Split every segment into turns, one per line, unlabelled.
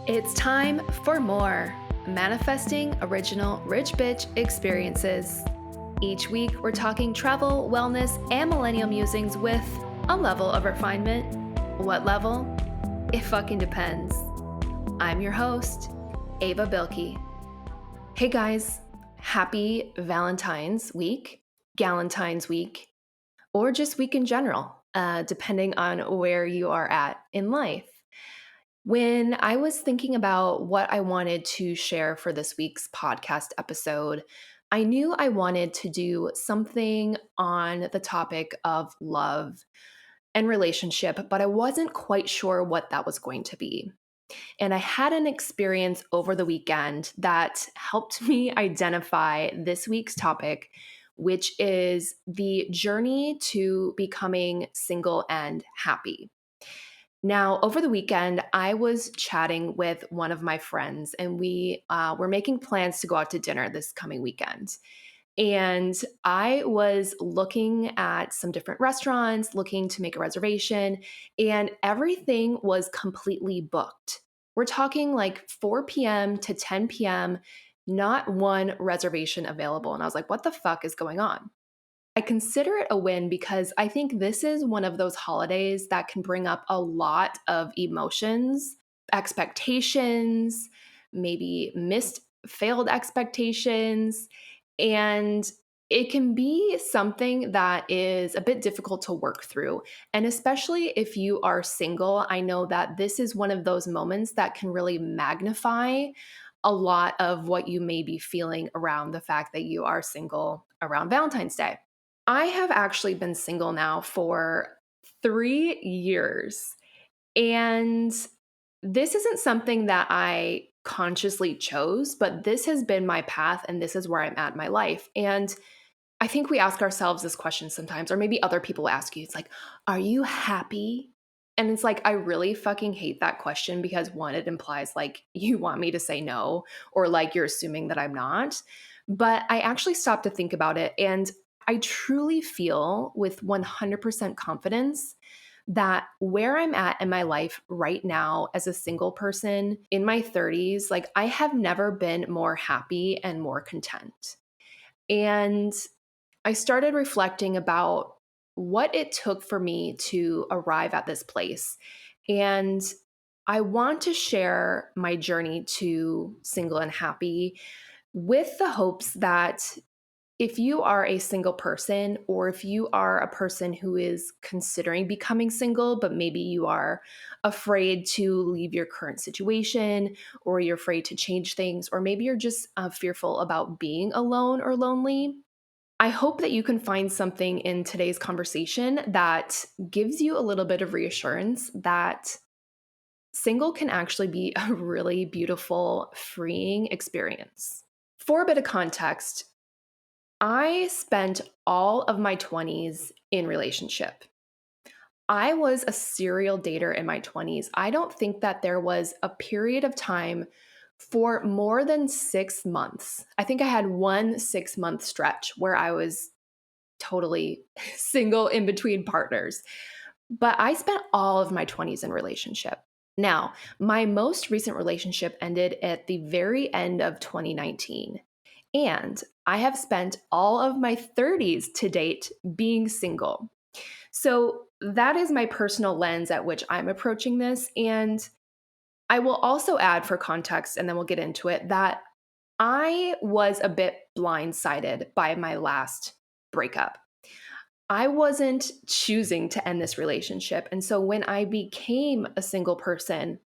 It's time for more Manifesting Original Rich Bitch Experiences. Each week, we're talking travel, wellness, and millennial musings with a level of refinement. What level? It fucking depends. I'm your host, Ava Bilkey. Hey guys, happy Valentine's week, Galentine's week, or just week in general, depending on where you are at in life. When I was thinking about what I wanted to share for this week's podcast episode, I knew I wanted to do something on the topic of love and relationship, but I wasn't quite sure what that was going to be. And I had an experience over the weekend that helped me identify this week's topic, which is the journey to becoming single and happy. Now, over the weekend, I was chatting with one of my friends, and we were making plans to go out to dinner this coming weekend. And I was looking at some different restaurants, looking to make a reservation, and everything was completely booked. We're talking like 4 p.m. to 10 p.m., not one reservation available. And I was like, what the fuck is going on? I consider it a win because I think this is one of those holidays that can bring up a lot of emotions, expectations, maybe failed expectations. And it can be something that is a bit difficult to work through. And especially if you are single, I know that this is one of those moments that can really magnify a lot of what you may be feeling around the fact that you are single around Valentine's Day. I have actually been single now for 3 years. And this isn't something that I consciously chose, but this has been my path and this is where I'm at in my life. And I think we ask ourselves this question sometimes, or maybe other people ask you, it's like, are you happy? And it's like, I really fucking hate that question because one, it implies like you want me to say no, or like you're assuming that I'm not. But I actually stopped to think about it. And I truly feel with 100% confidence that where I'm at in my life right now as a single person in my 30s, like I have never been more happy and more content. And I started reflecting about what it took for me to arrive at this place. And I want to share my journey to single and happy with the hopes that if you are a single person, or if you are a person who is considering becoming single, but maybe you are afraid to leave your current situation, or you're afraid to change things, or maybe you're just fearful about being alone or lonely, I hope that you can find something in today's conversation that gives you a little bit of reassurance that single can actually be a really beautiful, freeing experience. For a bit of context, I spent all of my 20s in relationship. I was a serial dater in my 20s. I don't think that there was a period of time for more than 6 months. I think I had one 6 month stretch where I was totally single in between partners. But I spent all of my 20s in relationship. Now, my most recent relationship ended at the very end of 2019. And I have spent all of my 30s to date being single. So that is my personal lens at which I'm approaching this. And I will also add for context, and then we'll get into it, that I was a bit blindsided by my last breakup. I wasn't choosing to end this relationship. And so when I became a single person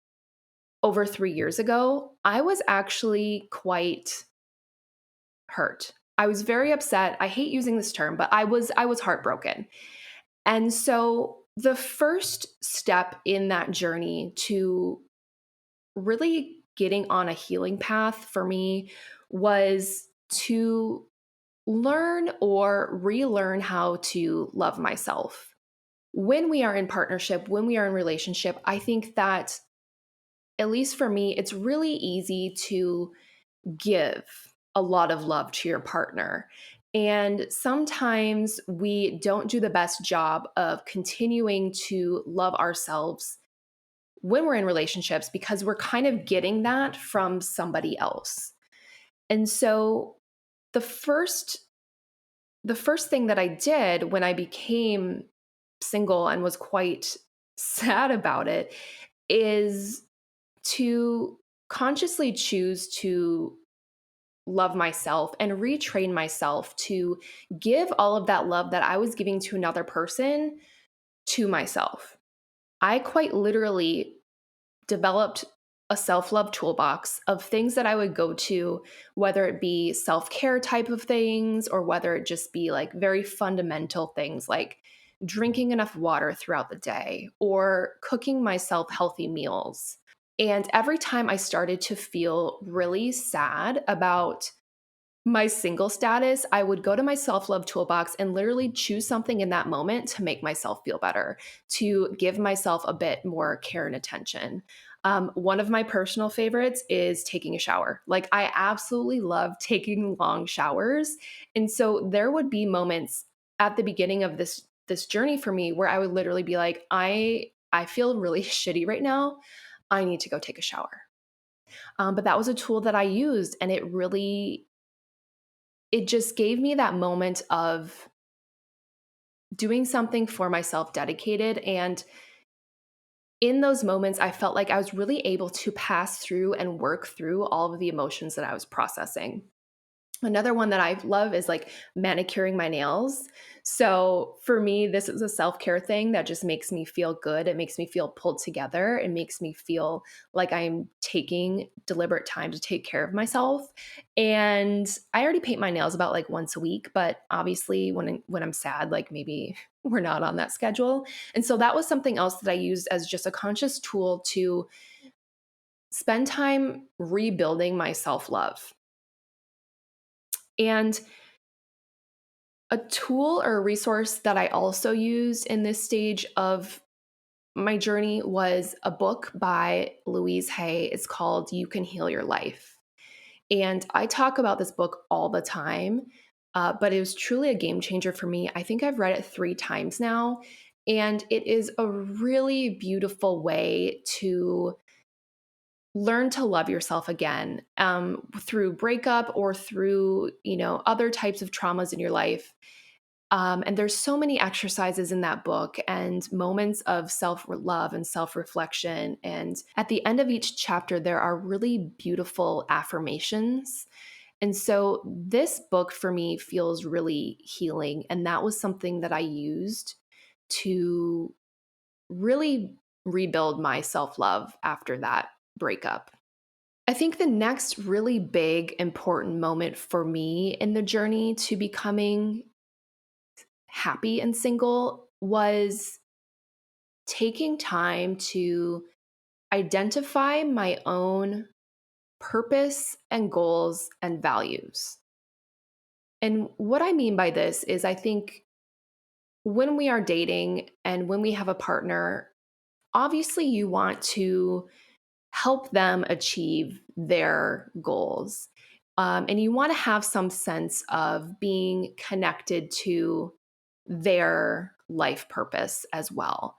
over 3 years ago, I was actually quite hurt. I was very upset. I hate using this term, but I was heartbroken. And so the first step in that journey to really getting on a healing path for me was to learn or relearn how to love myself. When we are in partnership, when we are in relationship, I think that, at least for me, it's really easy to give a lot of love to your partner. And sometimes we don't do the best job of continuing to love ourselves when we're in relationships because we're kind of getting that from somebody else. And so the first the first thing that I did when I became single and was quite sad about it is to consciously choose to love myself and retrain myself to give all of that love that I was giving to another person to myself. I quite literally developed a self love toolbox of things that I would go to, whether it be self care type of things or whether it just be like very fundamental things like drinking enough water throughout the day or cooking myself healthy meals. And every time I started to feel really sad about my single status, I would go to my self love toolbox and literally choose something in that moment to make myself feel better, to give myself a bit more care and attention. One of my personal favorites is taking a shower. Like, I absolutely love taking long showers. And so there would be moments at the beginning of this journey for me where I would literally be like, I feel really shitty right now. I need to go take a shower. But that was a tool that I used, and it just gave me that moment of doing something for myself dedicated. And in those moments, I felt like I was really able to pass through and work through all of the emotions that I was processing. Another one that I love is like manicuring my nails. So for me, this is a self care thing that just makes me feel good. It makes me feel pulled together. It makes me feel like I'm taking deliberate time to take care of myself. And I already paint my nails about like once a week, but obviously when I'm sad, like maybe we're not on that schedule. And so that was something else that I used as just a conscious tool to spend time rebuilding my self love. And a tool or a resource that I also used in this stage of my journey was a book by Louise Hay. It's called You Can Heal Your Life. And I talk about this book all the time, but it was truly a game changer for me. I think I've read it 3 times now. And it is a really beautiful way to learn to love yourself again, through breakup or through other types of traumas in your life. And there's so many exercises in that book and moments of self love and self reflection. And at the end of each chapter, there are really beautiful affirmations. And so this book for me feels really healing. And that was something that I used to really rebuild my self love after that breakup. I think the next really big, important moment for me in the journey to becoming happy and single was taking time to identify my own purpose and goals and values. And what I mean by this is, I think when we are dating and when we have a partner, obviously you want to help them achieve their goals. And you want to have some sense of being connected to their life purpose as well.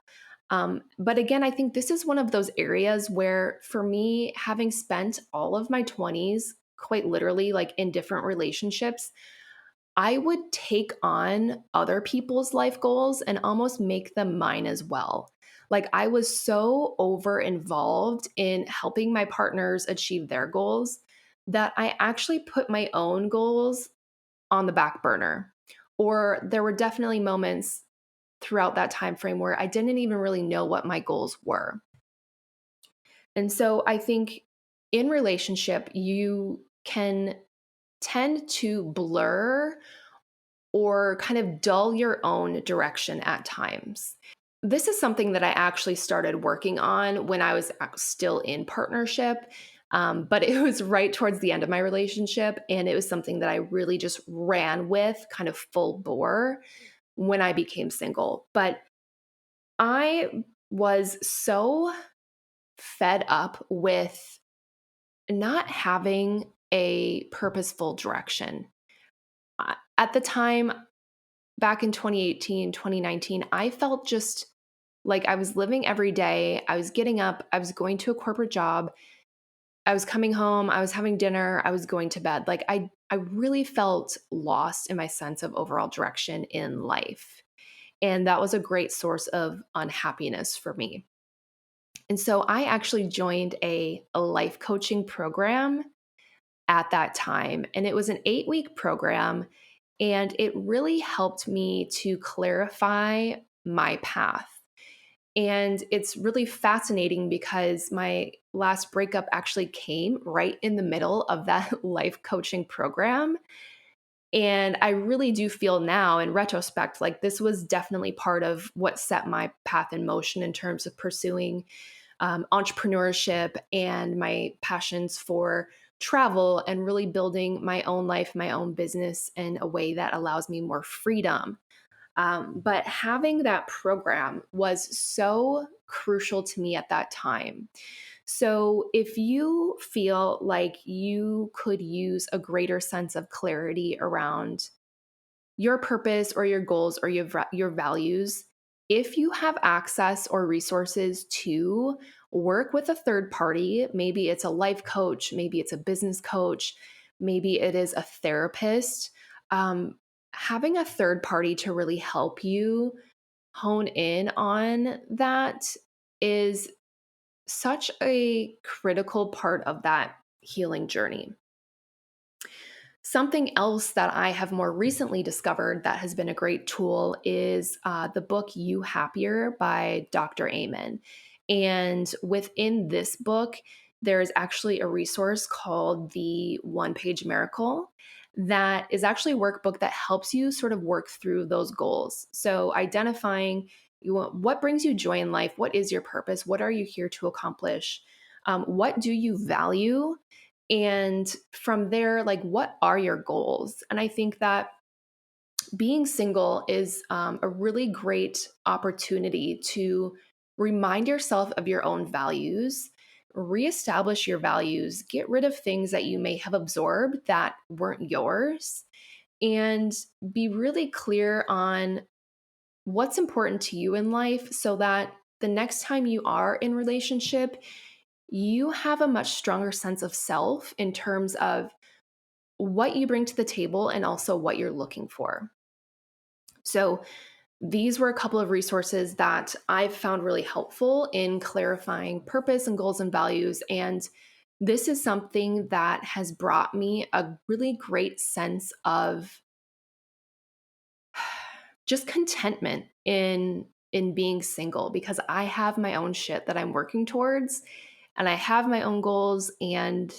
But again, I think this is one of those areas where, for me, having spent all of my 20s quite literally like in different relationships, I would take on other people's life goals and almost make them mine as well. Like, I was so over involved in helping my partners achieve their goals that I actually put my own goals on the back burner. Or there were definitely moments throughout that time frame where I didn't even really know what my goals were. And so I think in relationship, you can tend to blur or kind of dull your own direction at times. This is something that I actually started working on when I was still in partnership. But it was right towards the end of my relationship. And it was something that I really just ran with kind of full bore when I became single. But I was so fed up with not having a purposeful direction. At the time, back in 2018, 2019, I felt just Like I was living every day. I was getting up. I was going to a corporate job. I was coming home. I was having dinner. I was going to bed. Like I really felt lost in my sense of overall direction in life. And that was a great source of unhappiness for me. And so I actually joined a life coaching program at that time. And it was an 8-week program. And it really helped me to clarify my path. And it's really fascinating because my last breakup actually came right in the middle of that life coaching program. And I really do feel now in retrospect, like this was definitely part of what set my path in motion in terms of pursuing entrepreneurship and my passions for travel and really building my own life, my own business in a way that allows me more freedom. But having that program was so crucial to me at that time. So, if you feel like you could use a greater sense of clarity around your purpose or your goals or your values, if you have access or resources to work with a third party, maybe it's a life coach, maybe it's a business coach, maybe it is a therapist, um, having a third party to really help you hone in on that is such a critical part of that healing journey. Something else that I have more recently discovered that has been a great tool is the book You Happier by Dr. Amen. And within this book, there is actually a resource called the One Page Miracle that is actually a workbook that helps you sort of work through those goals. So, identifying what brings you joy in life, what is your purpose, what are you here to accomplish, what do you value, and from there, like, what are your goals? And I think that being single is a really great opportunity to remind yourself of your own values, reestablish your values, get rid of things that you may have absorbed that weren't yours, and be really clear on what's important to you in life so that the next time you are in relationship, you have a much stronger sense of self in terms of what you bring to the table and also what you're looking for. So, these were a couple of resources that I've found really helpful in clarifying purpose and goals and values. And this is something that has brought me a really great sense of just contentment in being single because I have my own shit that I'm working towards and I have my own goals, and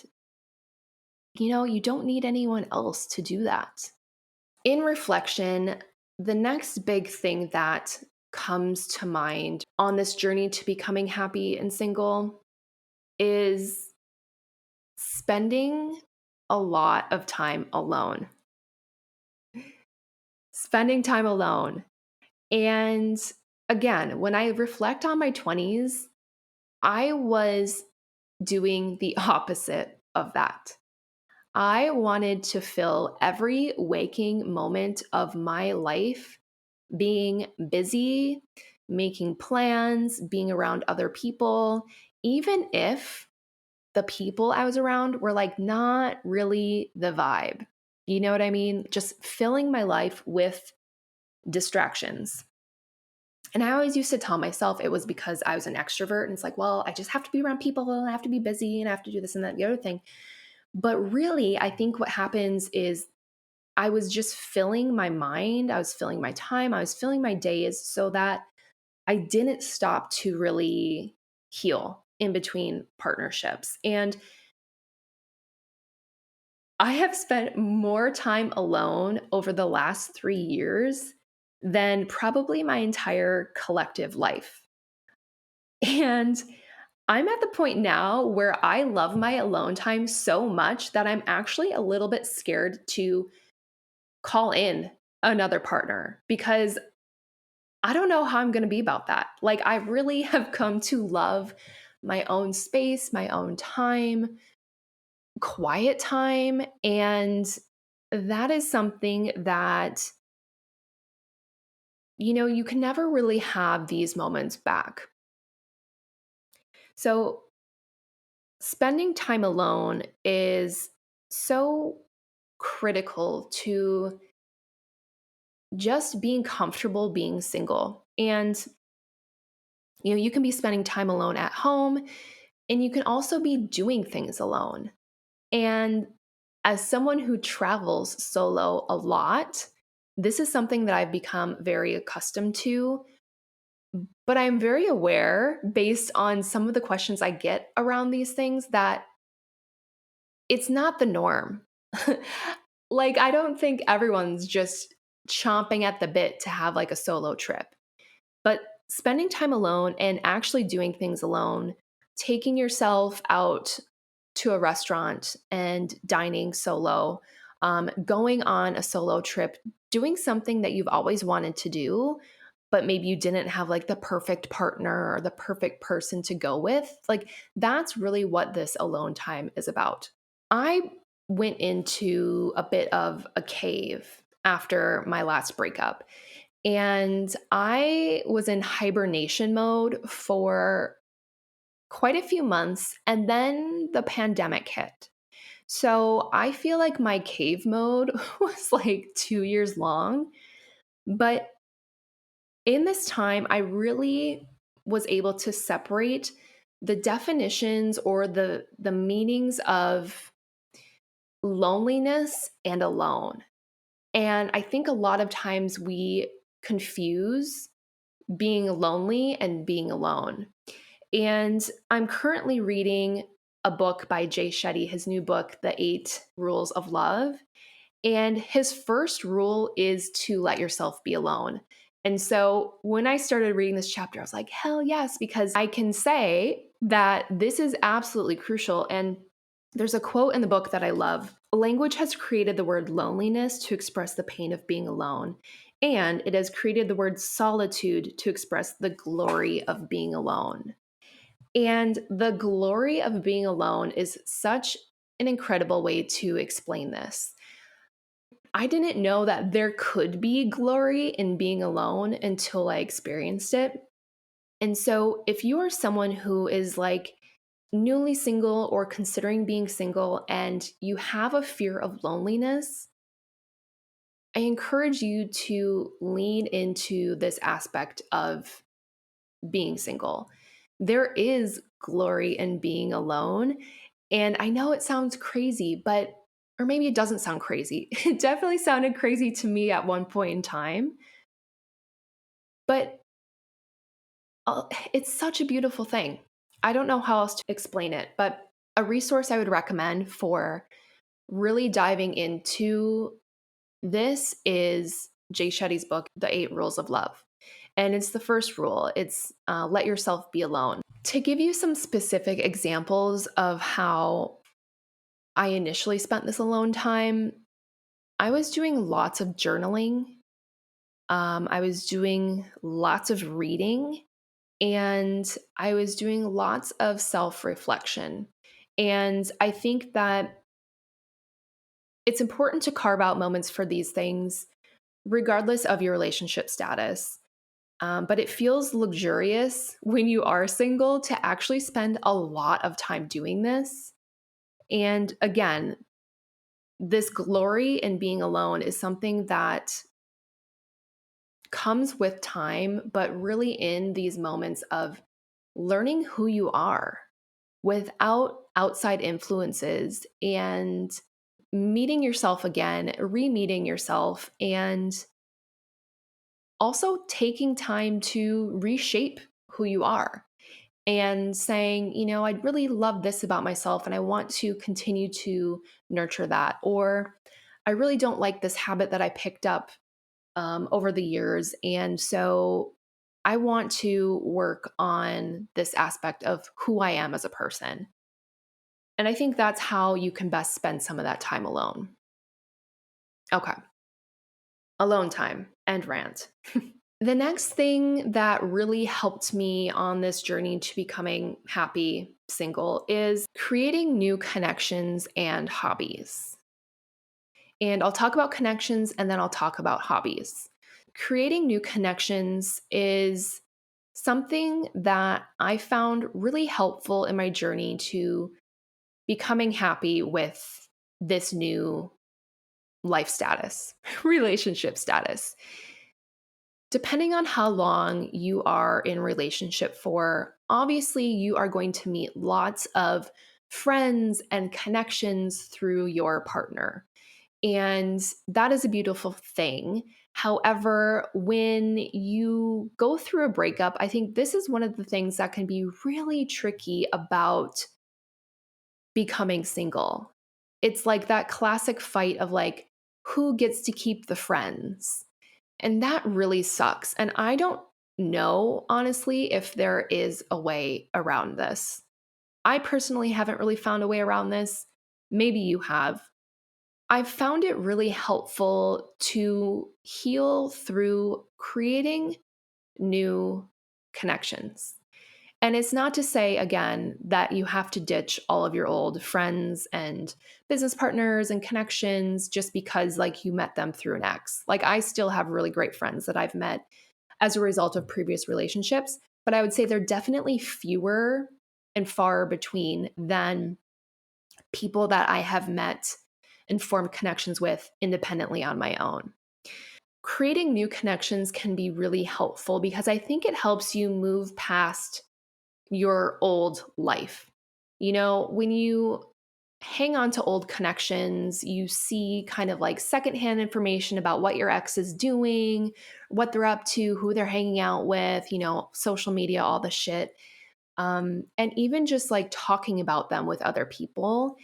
you don't need anyone else to do that. In reflection, the next big thing that comes to mind on this journey to becoming happy and single is spending a lot of time alone. Spending time alone. And again, when I reflect on my 20s, I was doing the opposite of that. I wanted to fill every waking moment of my life being busy, making plans, being around other people, even if the people I was around were like not really the vibe. You know what I mean? Just filling my life with distractions. And I always used to tell myself it was because I was an extrovert. And it's like, well, I just have to be around people and I have to be busy and I have to do this and that, and the other thing. But really, I think what happens is I was just filling my mind, I was filling my time, I was filling my days so that I didn't stop to really heal in between partnerships. And I have spent more time alone over the last 3 years than probably my entire collective life. And I'm at the point now where I love my alone time so much that I'm actually a little bit scared to call in another partner because I don't know how I'm going to be about that. Like, I really have come to love my own space, my own time, quiet time. And that is something that you can never really have these moments back. So, spending time alone is so critical to just being comfortable being single. And, you can be spending time alone at home, and you can also be doing things alone. And as someone who travels solo a lot, this is something that I've become very accustomed to. But I'm very aware, based on some of the questions I get around these things, that it's not the norm. Like, I don't think everyone's just chomping at the bit to have like a solo trip. But spending time alone and actually doing things alone, taking yourself out to a restaurant and dining solo, going on a solo trip, doing something that you've always wanted to do, but maybe you didn't have like the perfect partner or the perfect person to go with. Like, that's really what this alone time is about. I went into a bit of a cave after my last breakup. And I was in hibernation mode for quite a few months, and then the pandemic hit. So I feel like my cave mode was like 2 years long. But in this time, I really was able to separate the definitions or the meanings of loneliness and alone. And I think a lot of times we confuse being lonely and being alone. And I'm currently reading a book by Jay Shetty, his new book, The 8 Rules of Love. And his first rule is to let yourself be alone. And so when I started reading this chapter, I was like, hell yes, because I can say that this is absolutely crucial. And there's a quote in the book that I love. Language has created the word loneliness to express the pain of being alone. And it has created the word solitude to express the glory of being alone. And the glory of being alone is such an incredible way to explain this. I didn't know that there could be glory in being alone until I experienced it. And so, if you are someone who is like newly single or considering being single and you have a fear of loneliness, I encourage you to lean into this aspect of being single. There is glory in being alone. And I know it sounds crazy, but, or maybe it doesn't sound crazy. It definitely sounded crazy to me at one point in time, but it's such a beautiful thing. I don't know how else to explain it, but a resource I would recommend for really diving into this is Jay Shetty's book, The 8 Rules of Love. And it's the first rule. It's let yourself be alone. To give you some specific examples of how I initially spent this alone time, I was doing lots of journaling. I was doing lots of reading, and I was doing lots of self reflection. And I think that it's important to carve out moments for these things, regardless of your relationship status. But it feels luxurious when you are single to actually spend a lot of time doing this. And again, this glory in being alone is something that comes with time, but really in these moments of learning who you are without outside influences and meeting yourself again, re meeting yourself, and also taking time to reshape who you are and saying, I'd really love this about myself and I want to continue to nurture that. Or I really don't like this habit that I picked up over the years. And so I want to work on this aspect of who I am as a person. And I think that's how you can best spend some of that time alone. Okay, alone time and rant. The next thing that really helped me on this journey to becoming happy single is creating new connections and hobbies. And I'll talk about connections and then I'll talk about hobbies. Creating new connections is something that I found really helpful in my journey to becoming happy with this new life status, relationship status. Depending on how long you are in relationship for, obviously you are going to meet lots of friends and connections through your partner. And that is a beautiful thing. However, when you go through a breakup, I think this is one of the things that can be really tricky about becoming single. It's like that classic fight of like, who gets to keep the friends? And that really sucks. And I don't know, honestly, if there is a way around this. I personally haven't really found a way around this. Maybe you have. I've found it really helpful to heal through creating new connections. And it's not to say, again, that you have to ditch all of your old friends and business partners and connections just because, like, you met them through an ex. Like, I still have really great friends that I've met as a result of previous relationships, but I would say they're definitely fewer and far between than people that I have met and formed connections with independently on my own. Creating new connections can be really helpful because I think it helps you move past your old life. You know, when you hang on to old connections, you see kind of like secondhand information about what your ex is doing, what they're up to, who they're hanging out with, social media, all the shit. And even just like talking about them with other people.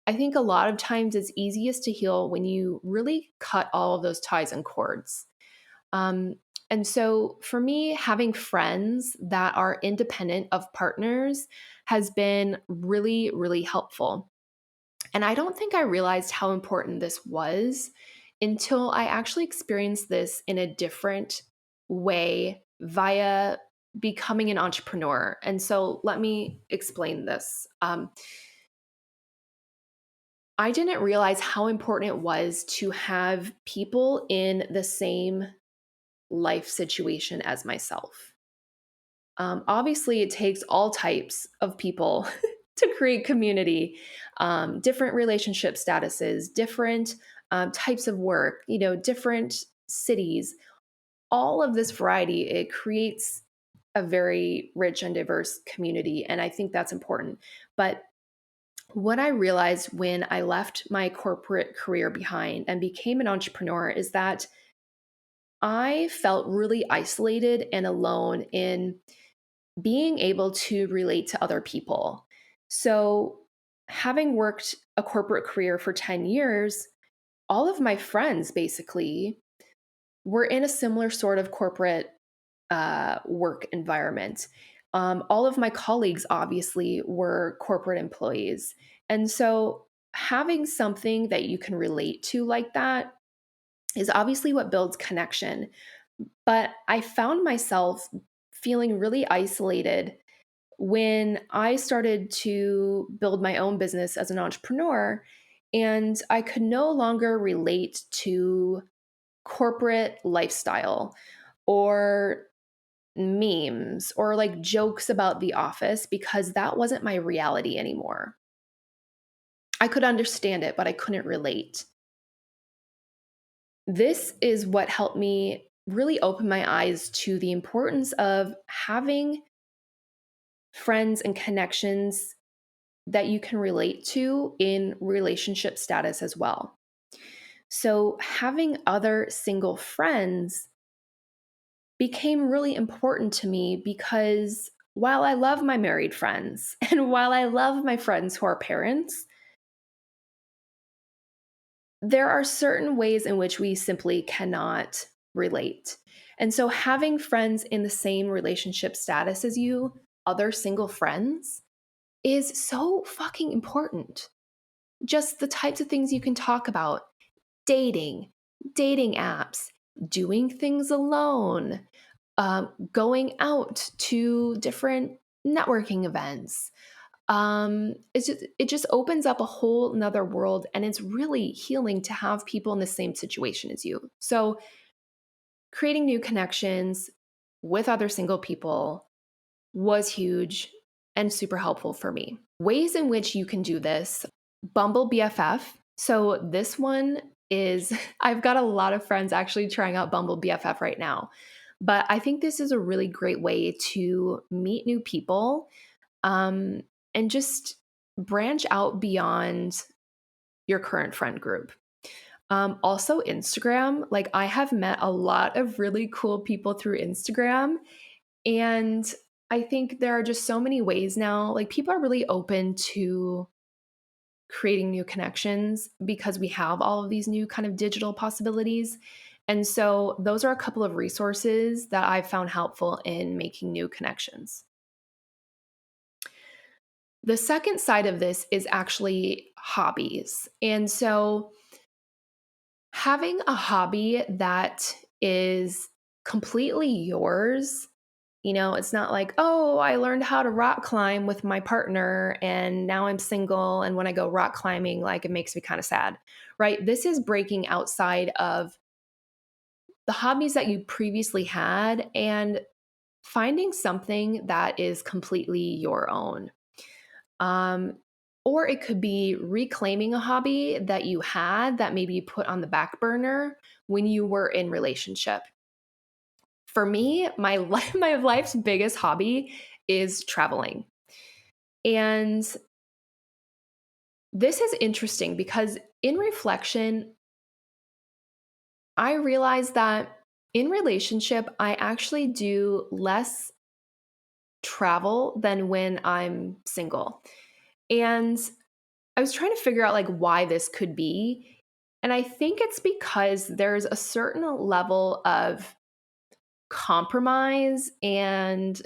I think a lot of times it's easiest to heal when you really cut all of those ties and cords. Um, and so for me, having friends that are independent of partners has been really, really helpful. And I don't think I realized how important this was until I actually experienced this in a different way via becoming an entrepreneur. And so let me explain this. I didn't realize how important it was to have people in the same life situation as myself. Obviously, it takes all types of people to create community, different relationship statuses, different types of work, different cities. All of this variety, it creates a very rich and diverse community. And I think that's important. But what I realized when I left my corporate career behind and became an entrepreneur is that I felt really isolated and alone in being able to relate to other people. So, having worked a corporate career for 10 years, all of my friends basically were in a similar sort of corporate work environment. All of my colleagues obviously were corporate employees. And so, having something that you can relate to like that is obviously what builds connection. But I found myself feeling really isolated when I started to build my own business as an entrepreneur, and I could no longer relate to corporate lifestyle or memes or like jokes about the office because that wasn't my reality anymore. I could understand it, but I couldn't relate. This is what helped me really open my eyes to the importance of having friends and connections that you can relate to in relationship status as well. So, having other single friends became really important to me because while I love my married friends and while I love my friends who are parents, there are certain ways in which we simply cannot relate. And so, having friends in the same relationship status as you, other single friends, is so fucking important. Just the types of things you can talk about: dating, dating apps, doing things alone, going out to different networking events. It just opens up a whole nother world, and it's really healing to have people in the same situation as you. So creating new connections with other single people was huge and super helpful for me. Ways in which you can do this: Bumble BFF. So this one is, I've got a lot of friends actually trying out Bumble BFF right now. But I think this is a really great way to meet new people, um, and just branch out beyond your current friend group. Also, Instagram. Like, I have met a lot of really cool people through Instagram. And I think there are just so many ways now. Like, people are really open to creating new connections because we have all of these new kind of digital possibilities. And so, those are a couple of resources that I've found helpful in making new connections. The second side of this is actually hobbies. And so, having a hobby that is completely yours, it's not like, oh, I learned how to rock climb with my partner and now I'm single. And when I go rock climbing, like it makes me kind of sad, right? This is breaking outside of the hobbies that you previously had and finding something that is completely your own. Um, or it could be reclaiming a hobby that you had that maybe you put on the back burner when you were in relationship. For me, my life's biggest hobby is traveling. And this is interesting because in reflection, I realized that in relationship, I actually do less travel than when I'm single. And I was trying to figure out like why this could be. And I think it's because there's a certain level of compromise and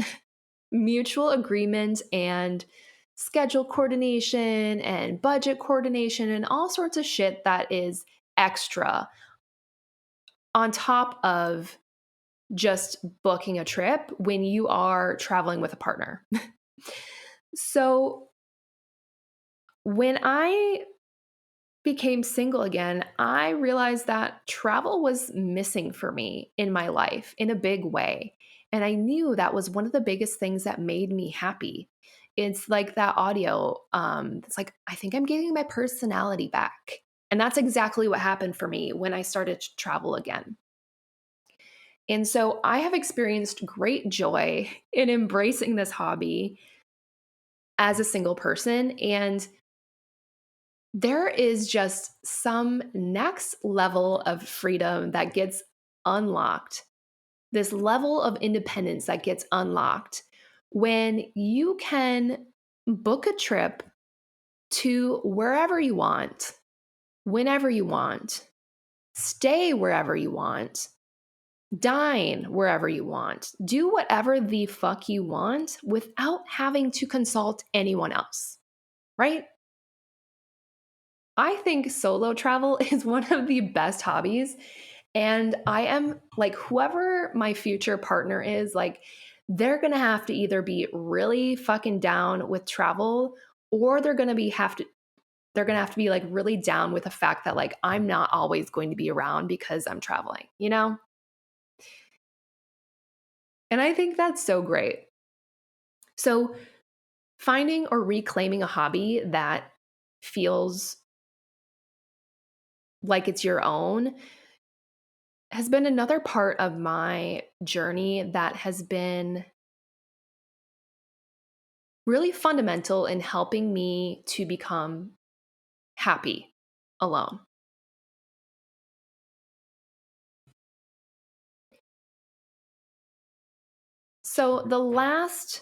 mutual agreement and schedule coordination and budget coordination and all sorts of shit that is extra on top of just booking a trip when you are traveling with a partner. So when I became single again, I realized that travel was missing for me in my life in a big way. And I knew that was one of the biggest things that made me happy. It's like that audio. It's like, I think I'm getting my personality back. And that's exactly what happened for me when I started to travel again. And so I have experienced great joy in embracing this hobby as a single person. And there is just some next level of freedom that gets unlocked, this level of independence that gets unlocked when you can book a trip to wherever you want, whenever you want, stay wherever you want, dine wherever you want, do whatever the fuck you want without having to consult anyone else, right? I think solo travel is one of the best hobbies. And I am like, whoever my future partner is, like, they're going to have to either be really fucking down with travel or they're going to have to be like really down with the fact that like I'm not always going to be around because I'm traveling, you know? And I think that's so great. So, finding or reclaiming a hobby that feels like it's your own has been another part of my journey that has been really fundamental in helping me to become happy alone. So the last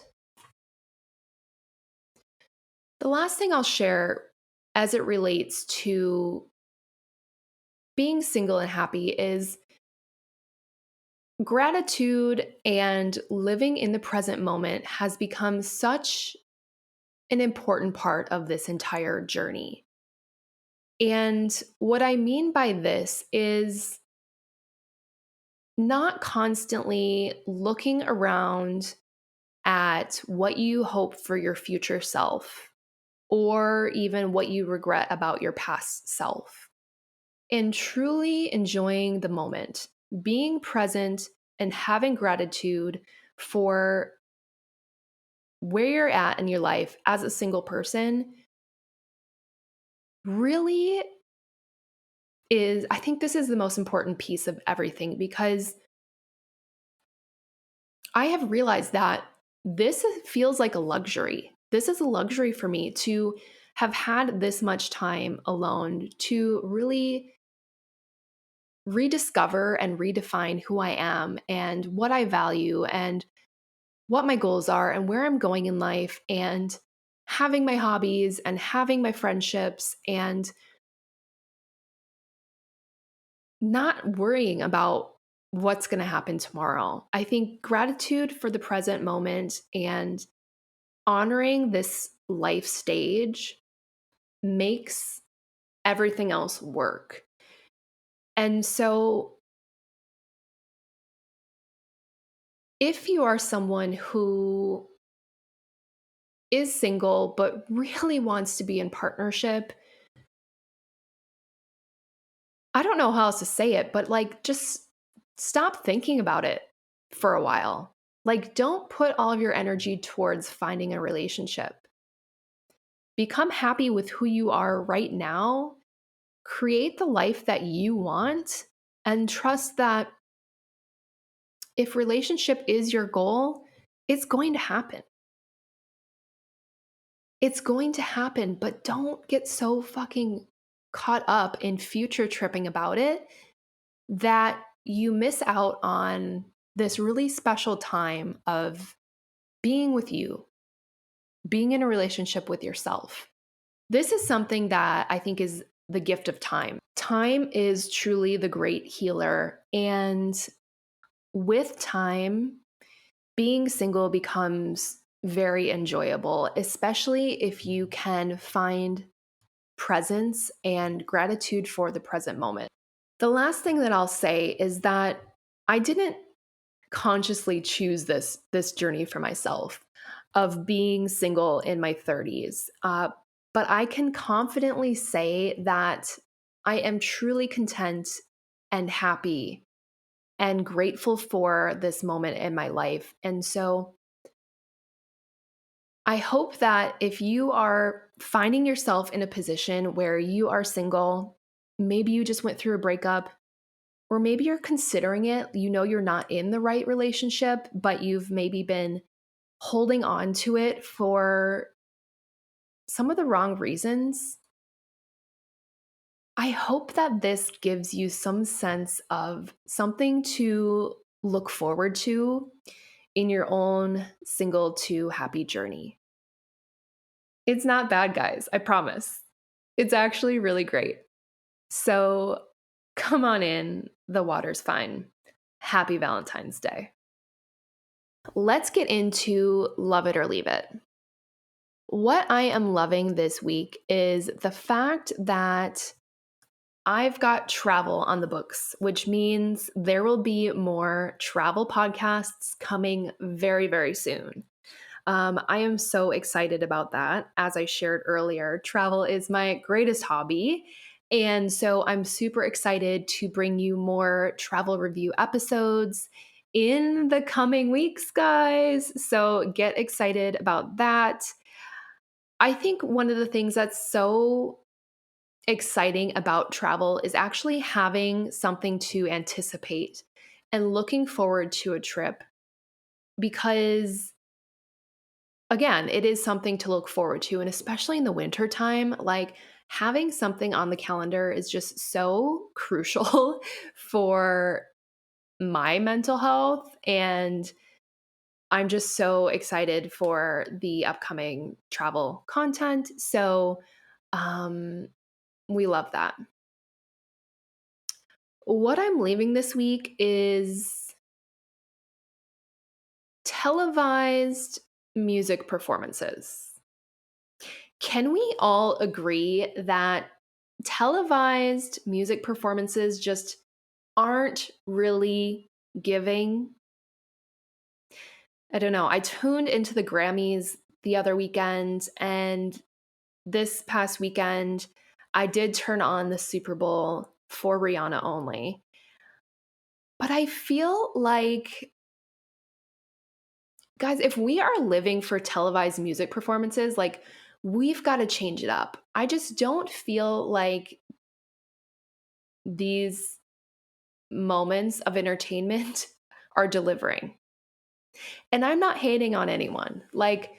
thing I'll share as it relates to being single and happy is gratitude and living in the present moment has become such an important part of this entire journey. And what I mean by this is not constantly looking around at what you hope for your future self or even what you regret about your past self and truly enjoying the moment. being present and having gratitude for where you're at in your life as a single person really is, I think this is the most important piece of everything because I have realized that feels like a luxury. This is a luxury for me to have had this much time alone to really rediscover and redefine who I am and what I value and what my goals are and where I'm going in life and having my hobbies and having my friendships and not worrying about what's going to happen tomorrow. I think gratitude for the present moment and honoring this life stage makes everything else work. And so, if you are someone who is single but really wants to be in partnership, I don't know how else to say it, but like just stop thinking about it for a while. Like, don't put all of your energy towards finding a relationship. Become happy with who you are right now. Create the life that you want and trust that if relationship is your goal, it's going to happen. It's going to happen, but don't get so fucking caught up in future tripping about it that you miss out on this really special time of being with you, being in a relationship with yourself. This is something that I think is the gift of time. Time is truly the great healer. And with time, being single becomes very enjoyable, especially if you can find presence and gratitude for the present moment. The last thing that I'll say is that I didn't consciously choose this journey for myself of being single in my 30s. But I can confidently say that I am truly content and happy and grateful for this moment in my life. And so I hope that if you are finding yourself in a position where you are single, maybe you just went through a breakup, or maybe you're considering it, you know you're not in the right relationship, but you've maybe been holding on to it for some of the wrong reasons. I hope that this gives you some sense of something to look forward to in your own single to happy journey. It's not bad, guys, I promise. It's actually really great. So come on in, the water's fine. Happy Valentine's Day. Let's get into love it or leave it. What I am loving this week is the fact that I've got travel on the books, which means there will be more travel podcasts coming very, very soon. I am so excited about that. As I shared earlier, travel is my greatest hobby. And so I'm super excited to bring you more travel review episodes in the coming weeks, guys. So get excited about that. I think one of the things that's so exciting about travel is actually having something to anticipate and looking forward to a trip because again, it is something to look forward to. And especially in the winter time, like having something on the calendar is just so crucial for my mental health. And I'm just so excited for the upcoming travel content. So we love that. What I'm leaving this week is televised music performances. Can we all agree that televised music performances just aren't really giving? I don't know. I tuned into the Grammys the other weekend, and this past weekend, I did turn on the Super Bowl for Rihanna only. But I feel like, guys, if we are living for televised music performances, like we've got to change it up. I just don't feel like these moments of entertainment are delivering. And I'm not hating on anyone. Like,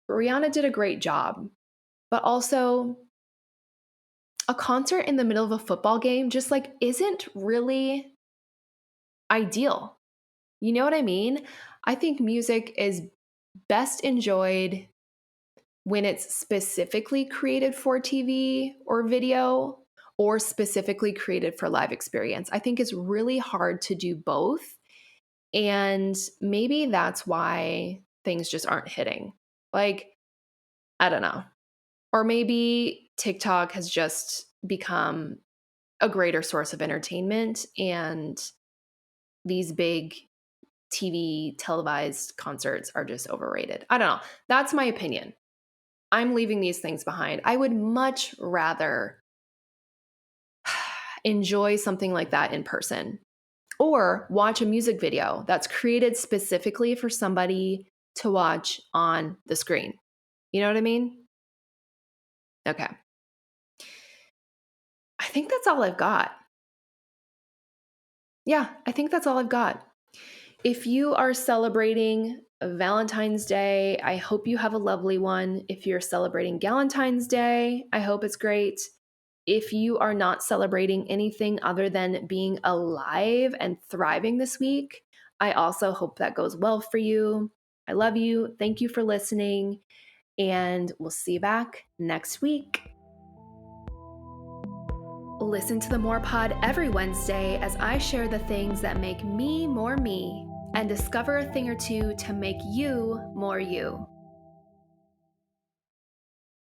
Rihanna did a great job, but also a concert in the middle of a football game just like isn't really ideal. You know what I mean? I think music is best enjoyed when it's specifically created for TV or video or specifically created for live experience. I think it's really hard to do both. And maybe that's why things just aren't hitting. Like, I don't know. Or maybe TikTok has just become a greater source of entertainment and these big TV televised concerts are just overrated. I don't know. That's my opinion. I'm leaving these things behind. I would much rather enjoy something like that in person or watch a music video that's created specifically for somebody to watch on the screen. You know what I mean? Okay. I think that's all I've got. Yeah, I think that's all I've got. If you are celebrating Valentine's Day, I hope you have a lovely one. If you're celebrating Galentine's Day, I hope it's great. If you are not celebrating anything other than being alive and thriving this week, I also hope that goes well for you. I love you. Thank you for listening, and we'll see you back next week. Listen to the More Pod every Wednesday as I share the things that make me more me and discover a thing or two to make you more you.